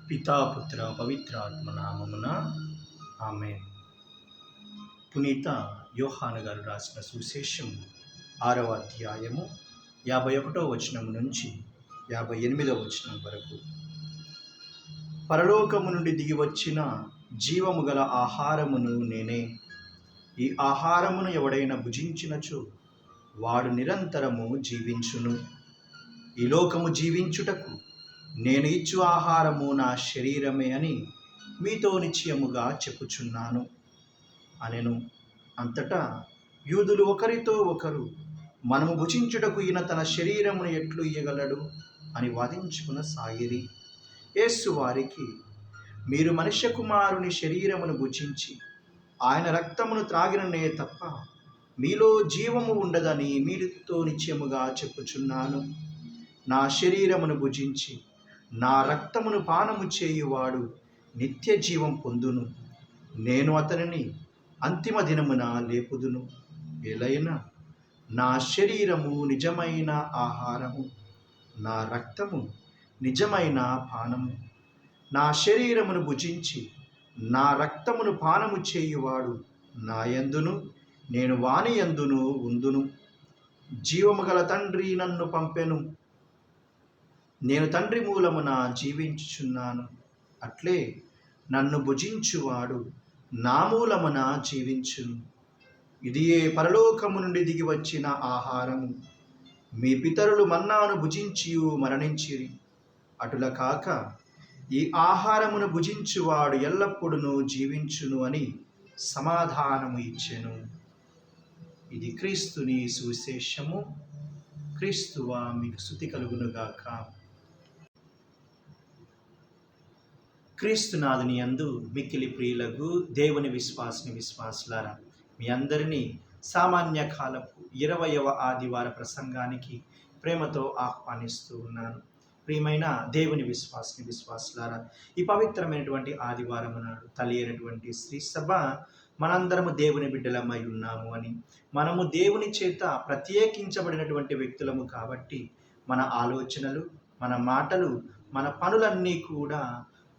పితా పుత్ర పవిత్రాత్మ నామమున ఆమేన్. పునీత యోహాను గారు రాసిన సువిశేషం 6వ అధ్యాయము 51వ వచనం నుంచి 58వ వచనం వరకు. పరలోకము నుండి దిగి వచ్చిన జీవము గల ఆహారమును నేనే. ఈ ఆహారమును ఎవడైనా భుజించినచో వాడు నిరంతరము జీవించును. ఈ లోకము జీవించుటకు నేను ఇచ్చు ఆహారము నా శరీరమే అని మీతో నిశ్చయముగా చెప్పుచున్నాను అనెను. అంతటా యూదులు ఒకరితో ఒకరు, మనము భుజించుటకు ఈయన తన శరీరమును ఎట్లు ఇయ్యగలడు అని వాదించుకున్న సాగిరి. యేసు వారికి, మీరు మనుష్య కుమారుని శరీరమును భుజించి ఆయన రక్తమును త్రాగిననే తప్ప మీలో జీవము ఉండదని మీతో నిశ్చయముగా చెప్పుచున్నాను. నా శరీరమును భుజించి నా రక్తమును పానము చేయువాడు నిత్య జీవం పొందును. నేను అతనిని అంతిమ దినమున లేపుదును. ఎలైనా నా శరీరము నిజమైన ఆహారము, నా రక్తము నిజమైన పానము. నా శరీరమును భుజించి నా రక్తమును పానము చేయువాడు నా యందును నేను వాని యందును ఉందును. జీవము గల తండ్రి నన్ను పంపెను. నేను తండ్రి మూలమున జీవించుచున్నాను. అట్లే నన్ను భుజించువాడు నా మూలమున జీవించును. ఇదియే పరలోకము నుండి దిగి వచ్చిన ఆహారము. మీ పితరులు మన్నాను భుజించియు మరణించిరి. అటుల కాక ఈ ఆహారమును భుజించువాడు ఎల్లప్పుడూ జీవించును అని సమాధానము ఇచ్చెను. ఇది క్రీస్తుని సువిశేషము. క్రీస్తువా మీకు స్తుతి కలుగునుగాక. క్రీస్తునాథుని యందు మిక్కిలి ప్రియులకు దేవుని విశ్వాసులారా, మీ అందరినీ సామాన్య కాలపు 20వ ఆదివార ప్రసంగానికి ప్రేమతో ఆహ్వానిస్తూ ఉన్నాను. ప్రియమైన దేవుని విశ్వాసులారా, ఈ పవిత్రమైనటువంటి ఆదివారం నాడు తల్లి అయినటువంటి శ్రీ సభ మనందరము దేవుని బిడ్డలమై ఉన్నాము అని, మనము దేవుని చేత ప్రత్యేకించబడినటువంటి వ్యక్తులము కాబట్టి మన ఆలోచనలు, మన మాటలు, మన పనులన్నీ కూడా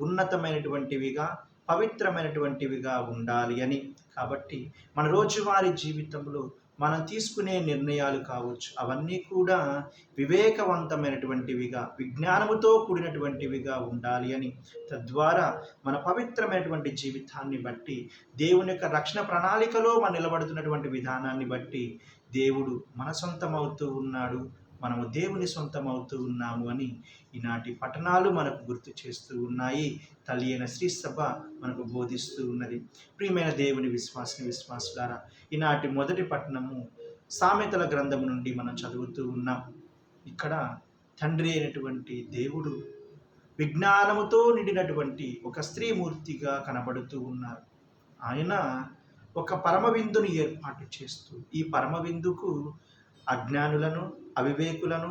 ఉన్నతమైనటువంటివిగా, పవిత్రమైనటువంటివిగా ఉండాలి అని. కాబట్టి మన రోజువారీ జీవితంలో మనం తీసుకునే నిర్ణయాలు కావచ్చు, అవన్నీ కూడా వివేకవంతమైనటువంటివిగా, విజ్ఞానముతో కూడినటువంటివిగా ఉండాలి అని. తద్వారా మన పవిత్రమైనటువంటి జీవితాన్ని బట్టి, దేవుని యొక్క రక్షణ ప్రణాళికలో మనం నిలబడుతున్నటువంటి విధానాన్ని బట్టి దేవుడు మన సొంతమవుతూ ఉన్నాడు, మనము దేవుని సొంతమవుతూ ఉన్నాము అని ఈనాటి పఠనాలు మనకు గుర్తు చేస్తూ ఉన్నాయి. తల్లి అయిన శ్రీ సభ మనకు బోధిస్తూ ఉన్నది. ప్రియమైన దేవుని విశ్వాసులారా, ఈనాటి మొదటి పఠనము సామెతల గ్రంథము నుండి మనం చదువుతూ ఉన్నాం. ఇక్కడ తండ్రి అయినటువంటి దేవుడు విజ్ఞానముతో నిండినటువంటి ఒక స్త్రీమూర్తిగా కనబడుతూ ఉన్నారు. ఆయన ఒక పరమ విందును ఏర్పాటు చేస్తూ ఈ పరమ విందుకు అజ్ఞానులను, అవివేకులను,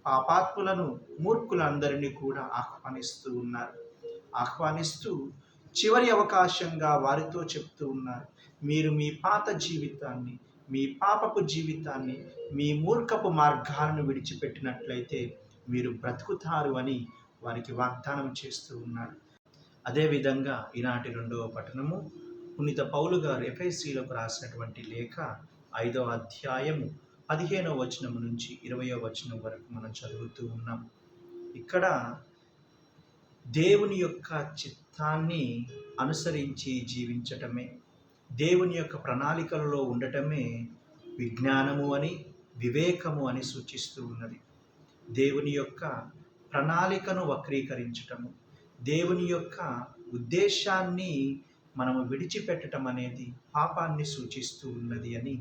పాపాత్ములను, మూర్ఖులందరినీ కూడా ఆహ్వానిస్తూ ఉన్నారు. ఆహ్వానిస్తూ చివరి అవకాశంగా వారితో చెప్తూ ఉన్నారు, మీరు మీ పాత జీవితాన్ని, మీ పాపపు జీవితాన్ని, మీ మూర్ఖపు మార్గాలను విడిచిపెట్టినట్లయితే మీరు బ్రతుకుతారు అని వారికి వాగ్దానం చేస్తూ ఉన్నారు. అదేవిధంగా ఈనాటి 2వ పఠనము పునీత పౌలు గారు ఎఫెసీయులకు రాసినటువంటి లేఖ 5వ అధ్యాయము 15వ వచనం నుంచి 20వ వచనం వరకు మనం చదువుతూ ఉన్నాం. ఇక్కడ దేవుని యొక్క చిత్తాన్ని అనుసరించి జీవించటమే, దేవుని యొక్క ప్రణాళికలలో ఉండటమే విజ్ఞానము అని, వివేకము అని సూచిస్తూ ఉన్నది. దేవుని యొక్క ప్రణాళికను వక్రీకరించటము, దేవుని యొక్క ఉద్దేశాన్ని మనము విడిచిపెట్టడం అనేది పాపాన్ని సూచిస్తూ ఉన్నది అని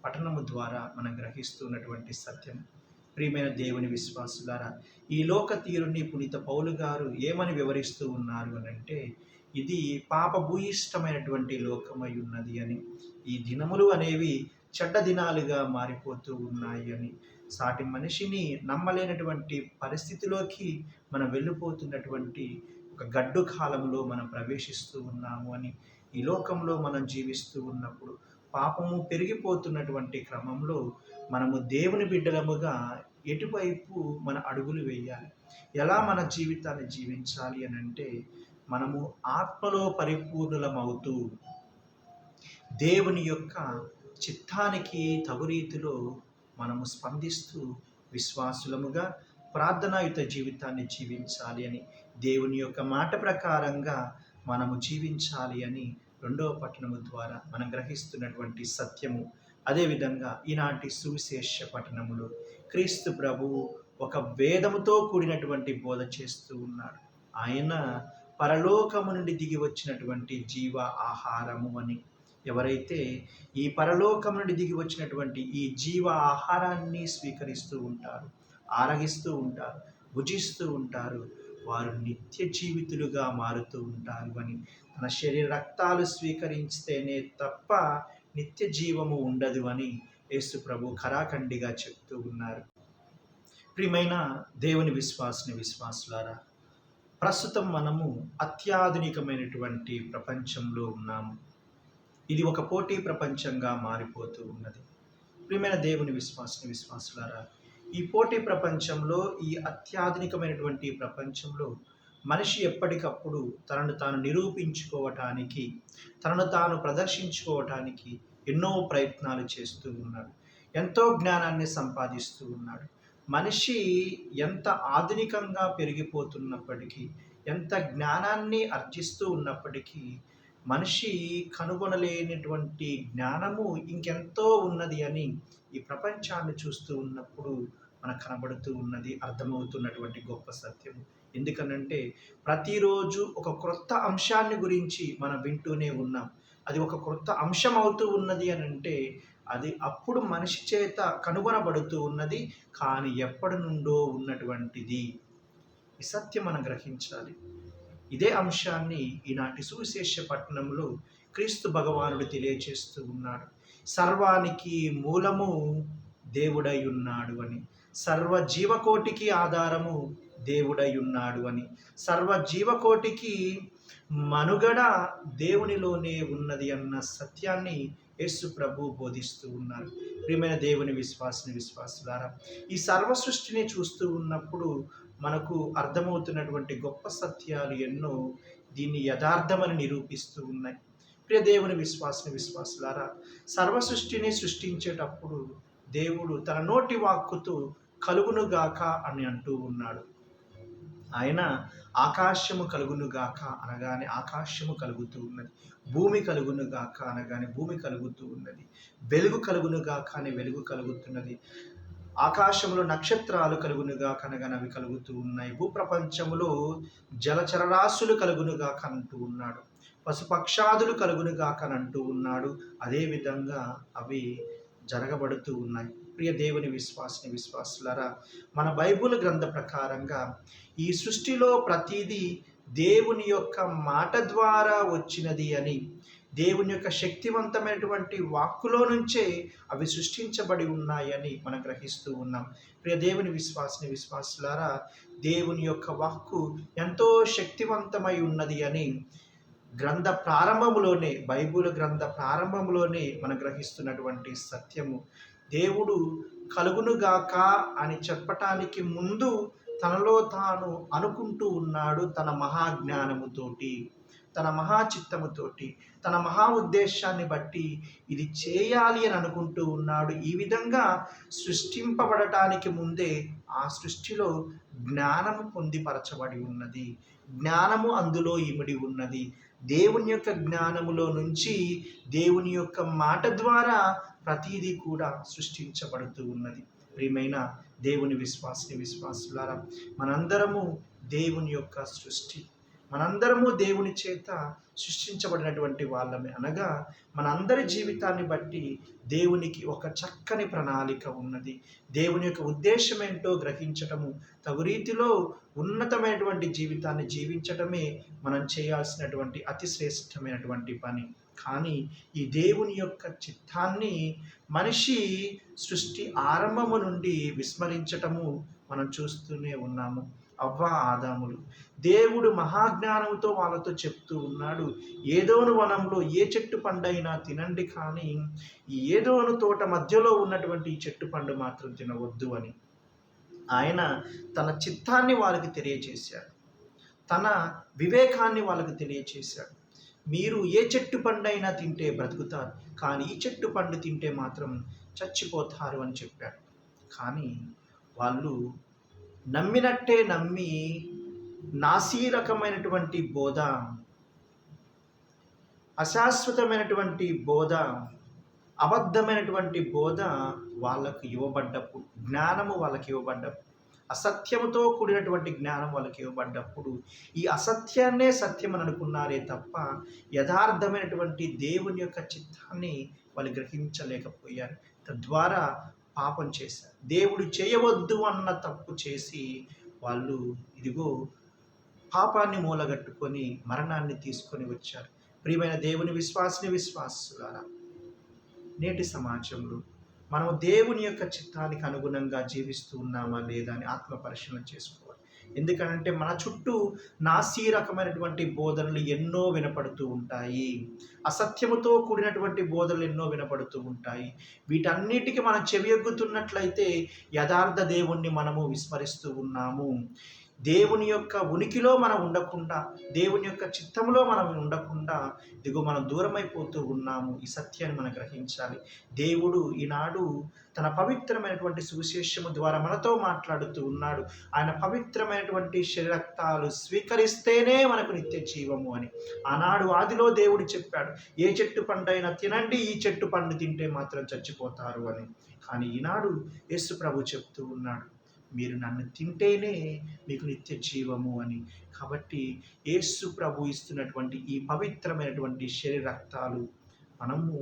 పఠనము ద్వారా మనం గ్రహిస్తున్నటువంటి సత్యం. ప్రియమైన దేవుని విశ్వాసులారా, ఈ లోక తీరుని పునీత పౌలు గారు ఏమని వివరిస్తూ ఉన్నారు అని అంటే, ఇది పాపభూయిష్టమైనటువంటి లోకమై ఉన్నది అని, ఈ దినములు అనేవి చెడ్డ దినాలుగా మారిపోతూ ఉన్నాయి అని, సాటి మనిషిని నమ్మలేనటువంటి పరిస్థితిలోకి మనం వెళ్ళిపోతున్నటువంటి ఒక గడ్డు కాలంలో మనం ప్రవేశిస్తూ ఉన్నాము అని, ఈ లోకంలో మనం జీవిస్తూ ఉన్నప్పుడు పాపము పెరిగిపోతున్నటువంటి క్రమంలో మనము దేవుని బిడ్డలముగా ఎటువైపు మన అడుగులు వేయాలి, ఎలా మన జీవితాన్ని జీవించాలి అని అంటే, మనము ఆత్మలో పరిపూర్ణులమవుతూ దేవుని యొక్క చిత్తానికి తగు రీతిలో మనము స్పందిస్తూ విశ్వాసులముగా ప్రార్థనాయుత జీవితాన్ని జీవించాలి అని, దేవుని యొక్క మాట ప్రకారంగా మనము జీవించాలి అని రెండవ పట్టణము ద్వారా మనం గ్రహిస్తున్నటువంటి సత్యము. అదేవిధంగా ఈనాటి సువిశేష పట్టణములో క్రీస్తు ప్రభువు ఒక వేదముతో కూడినటువంటి బోధ చేస్తూ ఉన్నాడు. ఆయన పరలోకము నుండి దిగి వచ్చినటువంటి జీవ ఆహారము అని. ఎవరైతే ఈ పరలోకం నుండి దిగి వచ్చినటువంటి ఈ జీవ ఆహారాన్ని స్వీకరిస్తూ ఉంటారు, ఆరగిస్తూ ఉంటారు, భుజిస్తూ ఉంటారు, వారు నిత్య జీవితులుగా మారుతూ ఉంటారు అని. తన శరీర రక్తాలు స్వీకరిస్తేనే తప్ప నిత్య జీవము ఉండదు అని యేసు ప్రభు ఖరాఖండిగా చెప్తూ ఉన్నారు. ప్రియమైన దేవుని విశ్వాసులారా, ప్రస్తుతం మనము అత్యాధునికమైనటువంటి ప్రపంచంలో ఉన్నాము. ఇది ఒక పోటీ ప్రపంచంగా మారిపోతూ ఉన్నది. ప్రియమైన దేవుని విశ్వాసులారా, ఈ పోటీ ప్రపంచంలో, ఈ అత్యాధునికమైనటువంటి ప్రపంచంలో మనిషి ఎప్పటికప్పుడు తనను తాను నిరూపించుకోవటానికి, తనను తాను ప్రదర్శించుకోవటానికి ఎన్నో ప్రయత్నాలు చేస్తూ ఉన్నాడు. ఎంతో జ్ఞానాన్ని సంపాదిస్తూ ఉన్నాడు. మనిషి ఎంత ఆధునికంగా పెరిగిపోతున్నప్పటికీ, ఎంత జ్ఞానాన్ని ఆర్జిస్తూ ఉన్నప్పటికీ, మనిషి కనుగొనలేనటువంటి జ్ఞానము ఇంకెంతో ఉన్నది అని ఈ ప్రపంచాన్ని చూస్తూ ఉన్నప్పుడు మనకు కనబడుతూ ఉన్నది, అర్థమవుతున్నటువంటి గొప్ప సత్యము. ఎందుకనంటే ప్రతిరోజు ఒక క్రొత్త అంశాన్ని గురించి మనం వింటూనే ఉన్నాం. అది ఒక క్రొత్త అంశం అవుతూ ఉన్నది అని అంటే అది అప్పుడు మనిషి చేత కనుగొనబడుతూ ఉన్నది, కానీ ఎప్పటి నుండో ఉన్నటువంటిది. ఈ సత్యం మనం గ్రహించాలి. ఇదే అంశాన్ని ఈనాటి సువిశేష పట్టణంలో క్రీస్తు భగవానుడు తెలియచేస్తూ ఉన్నాడు. సర్వానికి మూలము దేవుడై ఉన్నాడు అని, సర్వ జీవకోటికి ఆధారము దేవుడై ఉన్నాడు అని, సర్వ జీవకోటికి మనుగడ దేవునిలోనే ఉన్నది అన్న సత్యాన్ని యేసు ప్రభు బోధిస్తూ ఉన్నారు. ప్రియమైన దేవుని విశ్వాసులారా, ఈ సర్వ సృష్టిని చూస్తూ ఉన్నప్పుడు మనకు అర్థమవుతున్నటువంటి గొప్ప సత్యాలు ఎన్నో దీన్ని యథార్థమని నిరూపిస్తూ ఉన్నాయి. ప్రియ దేవుని విశ్వాసులారా, సర్వ సృష్టిని సృష్టించేటప్పుడు దేవుడు తన నోటి వాక్కుతో కలుగునుగాక అని అంటూ ఉన్నాడు. ఆయన ఆకాశము కలుగునుగాక అనగానే ఆకాశము కలుగుతూ ఉన్నది, భూమి కలుగునుగాక అనగానే భూమి కలుగుతూ ఉన్నది, వెలుగు కలుగునుగాక అని వెలుగు కలుగుతున్నది, ఆకాశంలో నక్షత్రాలు కలుగునుగాక అనగానే అవి కలుగుతూ ఉన్నాయి, భూప్రపంచములో జలచరరాశులు కలుగునుగాక అంటూ ఉన్నాడు, పశుపక్షాదులు కలుగునుగాక అని అంటూ ఉన్నాడు. అదేవిధంగా అవి జరగబడుతూ ఉన్నాయి. ప్రియ దేవుని విశ్వాసులారా, మన బైబిల్ గ్రంథ ప్రకారంగా ఈ సృష్టిలో ప్రతిదీ దేవుని యొక్క మాట ద్వారా వచ్చినది అని, దేవుని యొక్క శక్తివంతమైనటువంటి వాక్కులో నుంచే అవి సృష్టించబడి ఉన్నాయని మనం గ్రహిస్తూ ఉన్నాం. ప్రియ దేవుని విశ్వాసులారా, దేవుని యొక్క వాక్కు ఎంతో శక్తివంతమై ఉన్నది అని గ్రంథ ప్రారంభములోనే, బైబిల్ గ్రంథ ప్రారంభంలోనే మనం గ్రహిస్తున్నటువంటి సత్యము. దేవుడు కలుగునుగాక అని చెప్పటానికి ముందు తనలో తాను అనుకుంటూ ఉన్నాడు. తన మహాజ్ఞానముతోటి, తన మహాచిత్తముతోటి, తన మహా ఉద్దేశాన్ని బట్టి ఇది చేయాలి అని అనుకుంటూ ఉన్నాడు. ఈ విధంగా సృష్టింపబడటానికి ముందే ఆ సృష్టిలో జ్ఞానము పొందిపరచబడి ఉన్నది, జ్ఞానము అందులో ఇమిడి ఉన్నది. దేవుని యొక్క జ్ఞానములో నుంచి, దేవుని యొక్క మాట ద్వారా ప్రతిదీ కూడా సృష్టించబడుతూ ఉన్నది. ప్రియమైన దేవుని విశ్వాసులారా, మనందరము దేవుని యొక్క సృష్టి, మనందరము దేవుని చేత సృష్టించబడినటువంటి వాళ్ళమే. అనగా మనందరి జీవితాన్ని బట్టి దేవునికి ఒక చక్కని ప్రణాళిక ఉన్నది. దేవుని యొక్క ఉద్దేశం ఏంటో గ్రహించటము, తగు రీతిలో ఉన్నతమైనటువంటి జీవితాన్ని జీవించటమే మనం చేయాల్సినటువంటి అతి శ్రేష్టమైనటువంటి పని. కానీ ఈ దేవుని యొక్క చిత్తాన్ని మనిషి సృష్టి ఆరంభము నుండి విస్మరించటము మనం చూస్తూనే ఉన్నాము. అవ్వ ఆదాములు, దేవుడు మహాజ్ఞానంతో వాళ్ళతో చెప్తూ ఉన్నాడు, ఏదోను వనంలో ఏ చెట్టు పండైనా తినండి, కానీ ఈ ఏదోను తోట మధ్యలో ఉన్నటువంటి ఈ చెట్టు పండు మాత్రం తినవద్దు అని. ఆయన తన చిత్తాన్ని వాళ్ళకి తెలియచేశాడు, తన వివేకాన్ని వాళ్ళకి తెలియచేశాడు. మీరు ఏ చెట్టు పండైనా తింటే బ్రతుకుతారు, కానీ ఈ చెట్టు పండు తింటే మాత్రం చచ్చిపోతారు అని చెప్పాడు. కానీ వాళ్ళు నమ్మినట్టే నమ్మి నాసిరకమైనటువంటి బోధ, అశాశ్వతమైనటువంటి బోధ, అబద్ధమైనటువంటి బోధ వాళ్ళకు ఇవ్వబడ్డప్పుడు, జ్ఞానము వాళ్ళకి ఇవ్వబడ్డప్పుడు, అసత్యముతో కూడినటువంటి జ్ఞానం వాళ్ళకి ఇవ్వబడ్డప్పుడు ఈ అసత్యాన్నే సత్యం అని అనుకున్నారే తప్ప యథార్థమైనటువంటి దేవుని యొక్క చిత్తాన్ని వాళ్ళు గ్రహించలేకపోయారు. తద్వారా పాపం చేశారు. దేవుడు చేయవద్దు అన్న తప్పు చేసి వాళ్ళు ఇదిగో పాపాన్ని మూలగట్టుకొని మరణాన్ని తీసుకొని వచ్చారు. ప్రియమైన దేవుని విశ్వాసులారా, నేటి సమాజంలో మనము దేవుని యొక్క చిత్తానికి అనుగుణంగా జీవిస్తూ ఉన్నామా లేదా అని ఆత్మ పరిశీలన చేసుకోవాలి. ఎందుకంటే మన చుట్టూ నాసీ రకమైనటువంటి బోధనలు ఎన్నో వినపడుతూ ఉంటాయి, అసత్యముతో కూడినటువంటి బోధనలు ఎన్నో వినపడుతూ ఉంటాయి. వీటన్నిటికీ మనం చెవియొగ్గుతున్నట్లయితే యథార్థ దేవుణ్ణి మనము విస్మరిస్తూ ఉన్నాము. దేవుని యొక్క ఉనికిలో మనం ఉండకుండా, దేవుని యొక్క చిత్తంలో మనం ఉండకుండా ఇదిగో మనం దూరమైపోతూ ఉన్నాము. ఈ సత్యాన్ని మనం గ్రహించాలి. దేవుడు ఈనాడు తన పవిత్రమైనటువంటి సువిశేషము ద్వారా మనతో మాట్లాడుతూ ఉన్నాడు. ఆయన పవిత్రమైనటువంటి శరీరక్తాలు స్వీకరిస్తేనే మనకు నిత్య జీవము అని. ఆనాడు ఆదిలో దేవుడు చెప్పాడు, ఏ చెట్టు పండైనా తినండి, ఈ చెట్టు పండు తింటే మాత్రం చచ్చిపోతారు అని. కానీ ఈనాడు యేసు ప్రభు చెప్తూ ఉన్నాడు, మీరు నన్ను తింటేనే మీకు నిత్య జీవము అని. కాబట్టి యేసు ప్రభు ఇస్తున్నటువంటి ఈ పవిత్రమైనటువంటి శరీర రక్తాలు మనము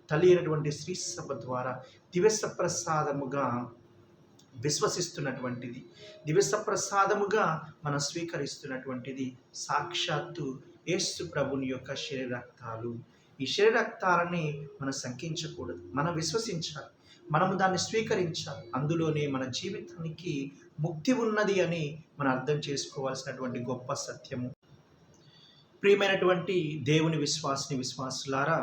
తల్లి అయినటువంటి శ్రీ సభ ద్వారా దివ్య ప్రసాదముగా విశ్వసిస్తున్నటువంటిది, దివ్య ప్రసాదముగా మనం స్వీకరిస్తున్నటువంటిది సాక్షాత్తు యేసు ప్రభుని యొక్క శరీర రక్తాలు. ఈ శరీర రక్తాలని మనం శంకించకూడదు, మనం విశ్వసించాలి, మనము దాన్ని స్వీకరించాలి. అందులోనే మన జీవితానికి ముక్తి ఉన్నది అని మనం అర్థం చేసుకోవాల్సినటువంటి గొప్ప సత్యము. ప్రియమైనటువంటి దేవుని విశ్వాసులారా,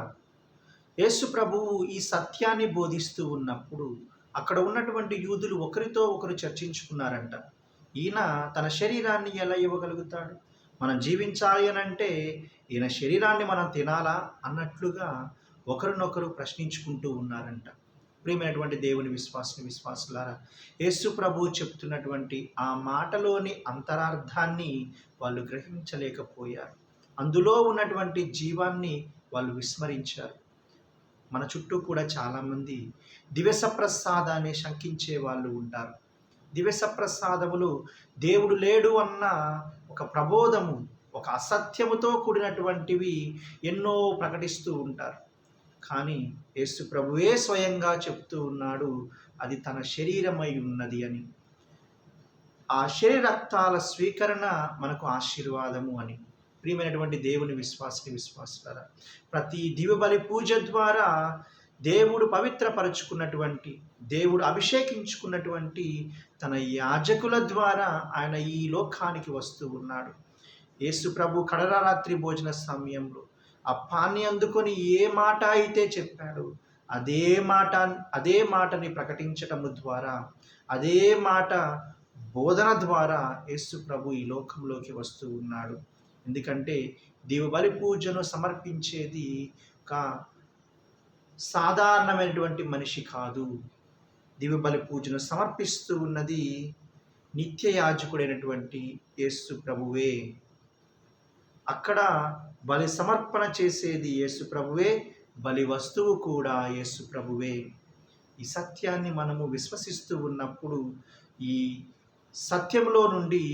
యేసు ప్రభువు ఈ సత్యాన్ని బోధిస్తూ ఉన్నప్పుడు అక్కడ ఉన్నటువంటి యూదులు ఒకరితో ఒకరు చర్చించుకున్నారంట. ఈయన తన శరీరాన్ని ఎలా ఇవ్వగలుగుతాడు, మనం జీవించాలి అని అంటే ఈయన శరీరాన్ని మనం తినాలా అన్నట్లుగా ఒకరినొకరు ప్రశ్నించుకుంటూ ఉన్నారంట. ప్రియమైనటువంటి దేవుని విశ్వాసులారా, యేసు ప్రభువు చెప్తున్నటువంటి ఆ మాటలోని అంతరార్థాన్ని వాళ్ళు గ్రహించలేకపోయారు. అందులో ఉన్నటువంటి జీవాన్ని వాళ్ళు విస్మరించారు. మన చుట్టూ కూడా చాలామంది దివ్య ప్రసాదాన్ని శంకించే వాళ్ళు ఉంటారు. దివ్య ప్రసాదములు దేవుడు లేడు అన్న ఒక ప్రబోధము, ఒక అసత్యముతో కూడినటువంటివి ఎన్నో ప్రకటిస్తూ ఉంటారు. కానీ యేసు ప్రభువే స్వయంగా చెప్తూ ఉన్నాడు, అది తన శరీరమై ఉన్నది అని. ఆ శరీర రక్తాల స్వీకరణ మనకు ఆశీర్వాదము అని. ప్రియమైనటువంటి దేవుని విశ్వాసులారా, ప్రతి దివ్య బలి పూజ ద్వారా దేవుడు పవిత్రపరుచుకున్నటువంటి, దేవుడు అభిషేకించుకున్నటువంటి తన యాజకుల ద్వారా ఆయన ఈ లోకానికి వస్తూ ఉన్నాడు. యేసు ప్రభు కడరాత్రి భోజన సమయంలో ఆ పాన్ని అందుకొని ఏ మాట అయితే చెప్పాడు అదే మాటని ప్రకటించటము ద్వారా, అదే మాట బోధన ద్వారా యేసు ప్రభు ఈ లోకంలోకి వస్తూ ఉన్నాడు. ఎందుకంటే దివ్యబలి పూజను సమర్పించేది ఒక సాధారణమైనటువంటి మనిషి కాదు. దివ్యబలి పూజను సమర్పిస్తూ ఉన్నది నిత్య యాజకుడైనటువంటి యేసు ప్రభువే. అక్కడ బలి సమర్పణ చేసేది యేసు ప్రభువే, బలి వస్తువు కూడా యేసు ప్రభువే. ఈ సత్యాన్ని మనము విశ్వసిస్తూ ఉన్నప్పుడు ఈ సత్యంలో నుండి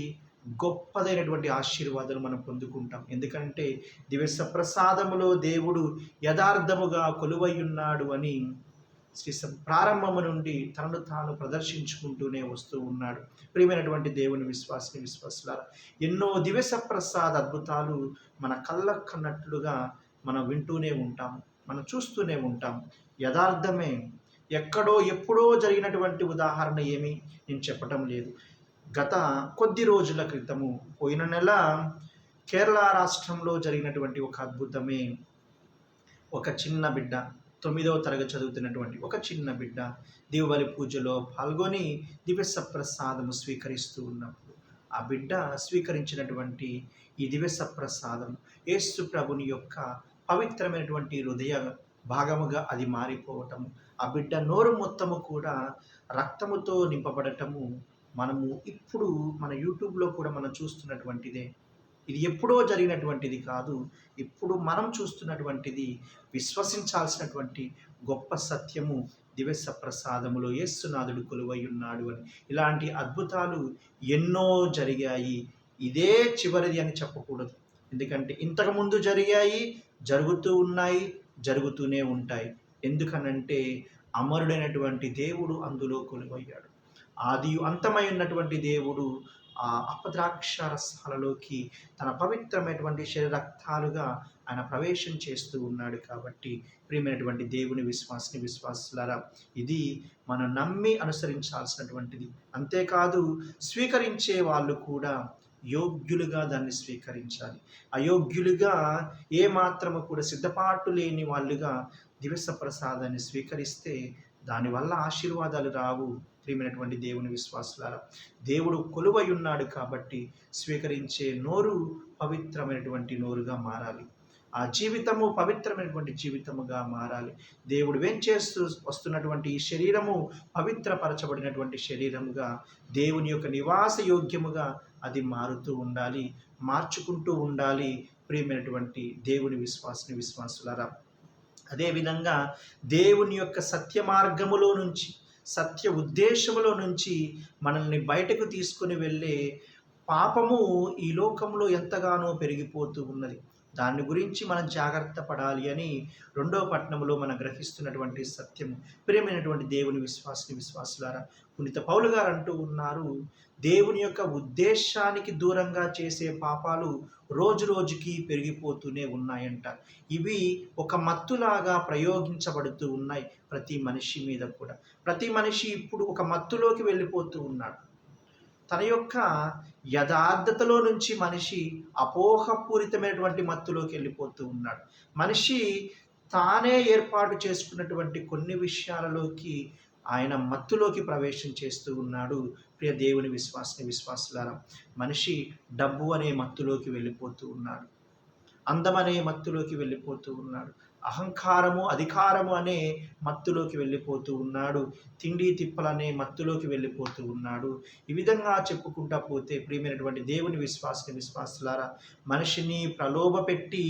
గొప్పదైనటువంటి ఆశీర్వాదాలు మనం పొందుకుంటాం. ఎందుకంటే దివ్య ప్రసాదములో దేవుడు యథార్థముగా కొలువై ఉన్నాడు అని ప్రారంభము నుండి తనను తాను ప్రదర్శించుకుంటూనే వస్తూ ఉన్నాడు. ప్రియమైనటువంటి దేవుని విశ్వాసులారా, ఎన్నో దివ్య ప్రసాద అద్భుతాలు మన కళ్ళకు కన్నట్లుగా మనం వింటూనే ఉంటాం, మనం చూస్తూనే ఉంటాం. యథార్థమే. ఎక్కడో ఎప్పుడో జరిగినటువంటి ఉదాహరణ ఏమీ నేను చెప్పటం లేదు. గత కొద్ది రోజుల క్రితము, పోయిన నెల కేరళ రాష్ట్రంలో జరిగినటువంటి ఒక అద్భుతమే. ఒక చిన్న బిడ్డ 9వ తరగతి చదువుతున్నటువంటి ఒక చిన్న బిడ్డ దీవబలి పూజలో పాల్గొని దివ్య సప్రసాదము స్వీకరిస్తూ ఉన్నప్పుడు ఆ బిడ్డ స్వీకరించినటువంటి ఈ దివ్య సప్రసాదం యేసు ప్రభుని యొక్క పవిత్రమైనటువంటి హృదయ భాగముగా అది మారిపోవటము, ఆ బిడ్డ నోరు మొత్తము కూడా రక్తముతో నింపబడటము మనము ఇప్పుడు మన యూట్యూబ్లో కూడా మనం చూస్తున్నటువంటిదే. ఇది ఎప్పుడో జరిగినటువంటిది కాదు, ఇప్పుడు మనం చూస్తున్నటువంటిది. విశ్వసించాల్సినటువంటి గొప్ప సత్యము దివ్య ప్రసాదములో యేసునాథుడు కొలువై ఉన్నాడు అని. ఇలాంటి అద్భుతాలు ఎన్నో జరిగాయి. ఇదే చివరిది అని చెప్పకూడదు, ఎందుకంటే ఇంతకుముందు జరిగాయి, జరుగుతూ ఉన్నాయి, జరుగుతూనే ఉంటాయి. ఎందుకనంటే అమరుడైనటువంటి దేవుడు అందులో కొలువయ్యాడు. ఆది అంతమై ఉన్నటువంటి దేవుడు ఆ అపద్రాక్షరసాలలోకి తన పవిత్రమైనటువంటి శరీర రక్తాలుగా ఆయన ప్రవేశం చేస్తూ ఉన్నాడు. కాబట్టి ప్రియమైనటువంటి దేవుని విశ్వాసులారా, ఇది మనం నమ్మి అనుసరించాల్సినటువంటిది. అంతేకాదు స్వీకరించే వాళ్ళు కూడా యోగ్యులుగా దాన్ని స్వీకరించాలి. అయోగ్యులుగా ఏమాత్రము కూడా సిద్ధపాటు లేని వాళ్ళుగా దివ్య ప్రసాదాన్ని స్వీకరిస్తే దానివల్ల ఆశీర్వాదాలు రావు. ప్రియమైనటువంటి దేవుని విశ్వాసులారా, దేవుడు కొలువై ఉన్నాడు కాబట్టి స్వీకరించే నోరు పవిత్రమైనటువంటి నోరుగా మారాలి. ఆ జీవితము పవిత్రమైనటువంటి జీవితముగా మారాలి. దేవుడు వేంచేస్తూ వస్తున్నటువంటి ఈ శరీరము పవిత్రపరచబడినటువంటి శరీరముగా, దేవుని యొక్క నివాస యోగ్యముగా అది మారుతూ ఉండాలి, మార్చుకుంటూ ఉండాలి. ప్రియమైనటువంటి దేవుని విశ్వాసులారా, అదేవిధంగా దేవుని యొక్క సత్య మార్గములో నుంచి, సత్య ఉద్దేశములో నుంచి మనల్ని బయటకు తీసుకొని వెళ్ళే పాపము ఈ లోకంలో ఎంతగానో పెరిగిపోతూ ఉన్నది. దాని గురించి మనం జాగ్రత్త పడాలి అని 2వ పట్టణంలో మనం గ్రహిస్తున్నటువంటి సత్యము. ప్రియమైనటువంటి దేవుని విశ్వాసులారా, పునీత పౌలు గారు అంటూ ఉన్నారు, దేవుని యొక్క ఉద్దేశానికి దూరంగా చేసే పాపాలు రోజు రోజుకి పెరిగిపోతూనే ఉన్నాయంట. ఇవి ఒక మత్తులాగా ప్రయోగించబడుతూ ఉన్నాయి ప్రతి మనిషి మీద కూడా. ప్రతి మనిషి ఇప్పుడు ఒక మత్తులోకి వెళ్ళిపోతూ ఉన్నాడు. తన యొక్క యథార్థతలో నుంచి మనిషి అపోహపూరితమైనటువంటి మత్తులోకి వెళ్ళిపోతూ ఉన్నాడు. మనిషి తానే ఏర్పాటు చేసుకున్నటువంటి కొన్ని విషయాలలోకి ఆయన మత్తులోకి ప్రవేశం చేస్తూ ఉన్నాడు. ప్రియ దేవుని విశ్వాసులారా, మనిషి డబ్బు అనే మత్తులోకి వెళ్ళిపోతూ ఉన్నాడు, అందం అనే మత్తులోకి వెళ్ళిపోతూ ఉన్నాడు, అహంకారము అధికారము అనే మత్తులోకి వెళ్ళిపోతూ ఉన్నాడు, తిండి తిప్పలనే మత్తులోకి వెళ్ళిపోతూ ఉన్నాడు. ఈ విధంగా చెప్పుకుంటా పోతే ప్రియమైనటువంటి దేవుని విశ్వాసులారా, మనిషిని ప్రలోభపెట్టి,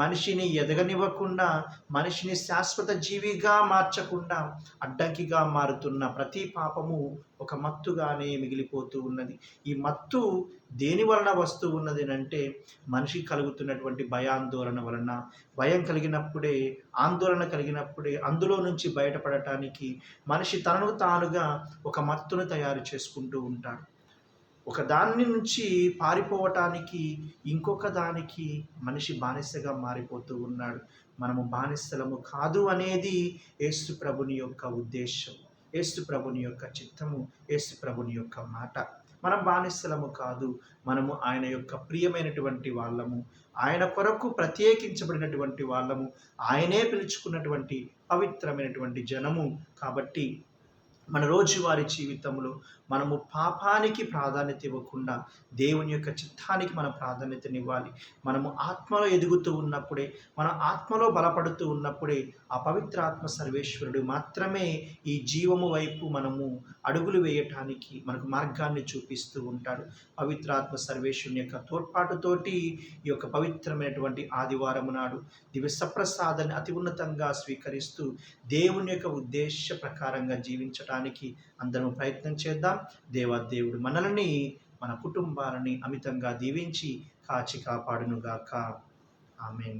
మనిషిని ఎదగనివ్వకుండా, మనిషిని శాశ్వత జీవిగా మార్చకుండా అడ్డంకిగా మారుతున్న ప్రతి పాపము ఒక మత్తుగానే మిగిలిపోతూ ఉన్నది. ఈ మత్తు దేని వలన వస్తూ ఉన్నది అంటే మనిషికి కలుగుతున్నటువంటి భయాందోళన వలన. భయం కలిగినప్పుడే, ఆందోళన కలిగినప్పుడే అందులో నుంచి బయటపడటానికి మనిషి తనను తానుగా ఒక మత్తును తయారు చేసుకుంటూ ఉంటాడు. ఒక దాని నుంచి పారిపోవటానికి ఇంకొక దానికి మనిషి బానిసగా మారిపోతూ ఉన్నాడు. మనము బానిసలము కాదు అనేది యేసు ప్రభుని యొక్క ఉద్దేశం, యేసు ప్రభుని యొక్క చిత్తము, యేసు ప్రభుని యొక్క మాట. మనం బానిసలము కాదు, మనము ఆయన యొక్క ప్రియమైనటువంటి వాళ్ళము, ఆయన కొరకు ప్రత్యేకించబడినటువంటి వాళ్ళము, ఆయనే పిలుచుకున్నటువంటి పవిత్రమైనటువంటి జనము. కాబట్టి మన రోజువారీ జీవితంలో మనము పాపానికి ప్రాధాన్యత ఇవ్వకుండా దేవుని యొక్క చిత్తానికి మనం ప్రాధాన్యతనివ్వాలి. మనము ఆత్మలో ఎదుగుతూ ఉన్నప్పుడే, మన ఆత్మలో బలపడుతూ ఉన్నప్పుడే ఆ పవిత్ర ఆత్మ సర్వేశ్వరుడు మాత్రమే ఈ జీవము వైపు మనము అడుగులు వేయటానికి మనకు మార్గాన్ని చూపిస్తూ ఉంటాడు. పవిత్రాత్మ సర్వేశ్వరుని యొక్క తోడ్పాటుతోటి ఈ యొక్క పవిత్రమైనటువంటి ఆదివారం నాడు దివ్య సప్రసాదాన్ని అతి ఉన్నతంగా స్వీకరిస్తూ దేవుని యొక్క ఉద్దేశ ప్రకారంగా జీవించటానికి అందరం ప్రయత్నం చేద్దాం. దేవాదేవుడు మనల్ని, మన కుటుంబాలని అమితంగా దీవించి కాచి కాపాడునుగాక. ఆమేన్.